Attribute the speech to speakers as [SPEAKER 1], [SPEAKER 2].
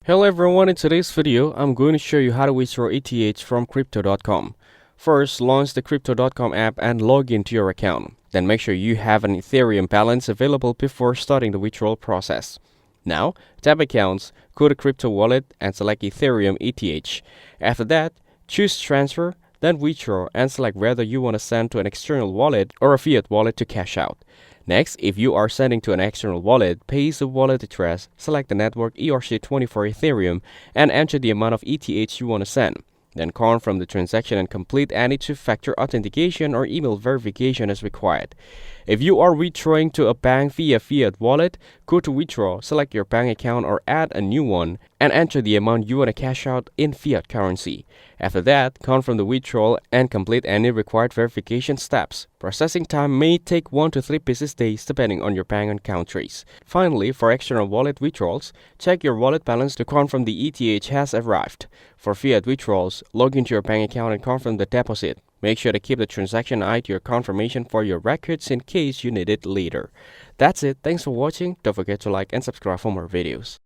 [SPEAKER 1] Hello everyone, in today's video, I'm going to show you how to withdraw ETH from Crypto.com. First, launch the Crypto.com app and log into your account. Then make sure you have an Ethereum balance available before starting the withdrawal process. Now, tap Accounts, go to Crypto Wallet and select Ethereum ETH. After that, choose Transfer, then Withdraw and select whether you want to send to an external wallet or a fiat wallet to cash out. Next, if you are sending to an external wallet, paste the wallet address, select the network ERC20 for Ethereum, and enter the amount of ETH you want to send. Then confirm the transaction and complete any two-factor authentication or email verification as required. If you are withdrawing to a bank via fiat wallet, go to Withdraw, select your bank account or add a new one, and enter the amount you want to cash out in fiat currency. After that, confirm the withdrawal and complete any required verification steps. Processing time may take 1 to 3 business days depending on your bank and countries. Finally, for external wallet withdrawals, check your wallet balance to confirm the ETH has arrived. For fiat withdrawals, log into your bank account and confirm the deposit. Make sure to keep the transaction ID to your confirmation for your records in case you need it later. That's it. Thanks for watching. Don't forget to like and subscribe for more videos.